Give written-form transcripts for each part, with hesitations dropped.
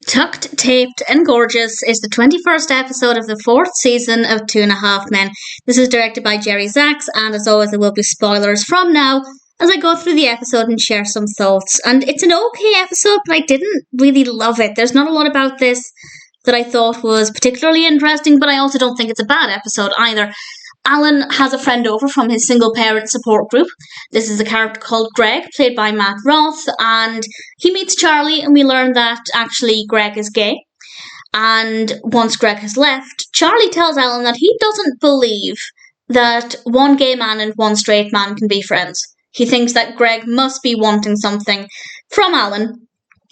Tucked, Taped and Gorgeous is the 21st episode of the 4th season of 2.5 Men. This is directed by Jerry Zaks, and as always there will be spoilers from now as I go through the episode and share some thoughts. And it's an okay episode, but I didn't really love it. There's not a lot about this that I thought was particularly interesting, but I also don't think it's a bad episode either. Alan has a friend over from his single parent support group. This is a character called Greg, played by Matt Roth, and he meets Charlie, and we learn that actually Greg is gay. And once Greg has left, Charlie tells Alan that he doesn't believe that one gay man and one straight man can be friends. He thinks that Greg must be wanting something from Alan,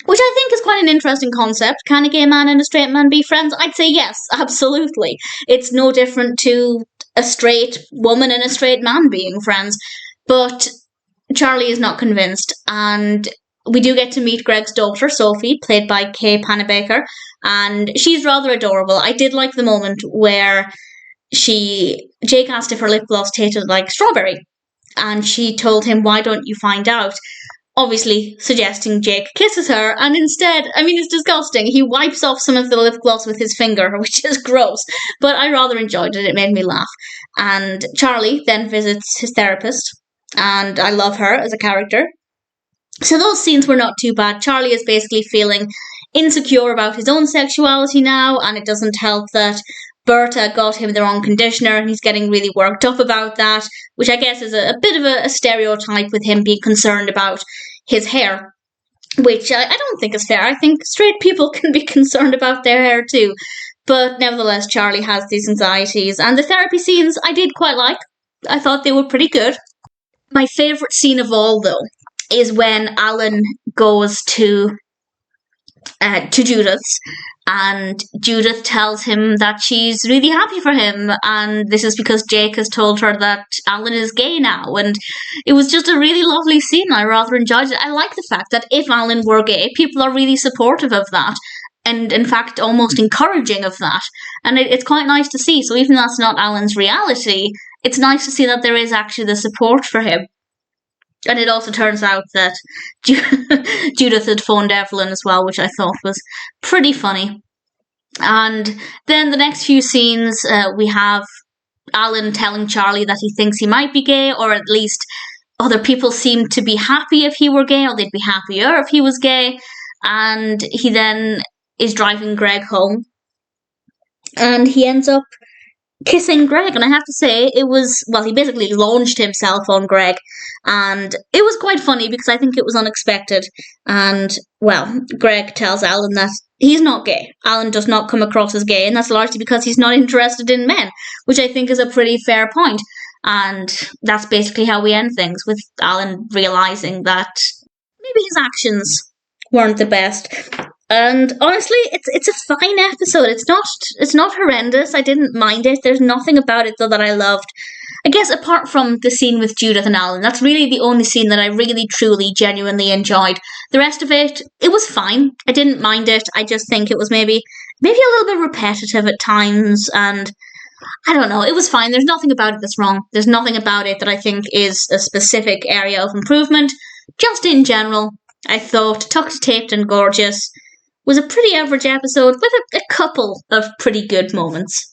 which I think is quite an interesting concept. Can a gay man and a straight man be friends? I'd say yes, absolutely. It's no different to a straight woman and a straight man being friends. But Charlie is not convinced, and we do get to meet Greg's daughter, Sophie, played by Panabaker, and she's rather adorable. I did like the moment where Jake asked if her lip gloss tasted like strawberry, and she told him, "Why don't you find out?" Obviously suggesting Jake kisses her, and instead, I mean, it's disgusting. He wipes off some of the lip gloss with his finger, which is gross, but I rather enjoyed it. It made me laugh. And Charlie then visits his therapist, and I love her as a character. So those scenes were not too bad. Charlie is basically feeling insecure about his own sexuality now, and it doesn't help that Berta got him the wrong conditioner, and he's getting really worked up about that, which I guess is a bit of a stereotype with him being concerned about his hair, which I don't think is fair. I think straight people can be concerned about their hair too. But nevertheless, Charlie has these anxieties, and the therapy scenes I did quite like. I thought they were pretty good. My favourite scene of all, though, is when Alan goes to Judith's, and Judith tells him that she's really happy for him, and this is because Jake has told her that Alan is gay now, and it was just a really lovely scene. I rather enjoyed it. I like the fact that if Alan were gay, people are really supportive of that, and in fact almost encouraging of that, and it's quite nice to see. So even though that's not Alan's reality, it's nice to see that there is actually the support for him. And it also turns out that Judith had phoned Evelyn as well, which I thought was pretty funny. And then the next few scenes, we have Alan telling Charlie that he thinks he might be gay, or at least other people seem to be happy if he were gay, or they'd be happier if he was gay. And he then is driving Greg home, and he ends up kissing Greg, and I have to say he basically launched himself on Greg, and it was quite funny because I think it was unexpected. And Greg tells Alan that he's not gay. Alan does not come across as gay, and that's largely because he's not interested in men, which I think is a pretty fair point. And that's basically how we end things, with Alan realising that maybe his actions weren't the best. And honestly, it's a fine episode. It's not horrendous. I didn't mind it. There's nothing about it though that I loved. I guess apart from the scene with Judith and Alan, that's really the only scene that I really, truly, genuinely enjoyed. The rest of it was fine. I didn't mind it. I just think it was maybe a little bit repetitive at times, and I don't know. It was fine. There's nothing about it that's wrong. There's nothing about it that I think is a specific area of improvement. Just in general, I thought Tucked, Taped and Gorgeous was a pretty average episode with a couple of pretty good moments.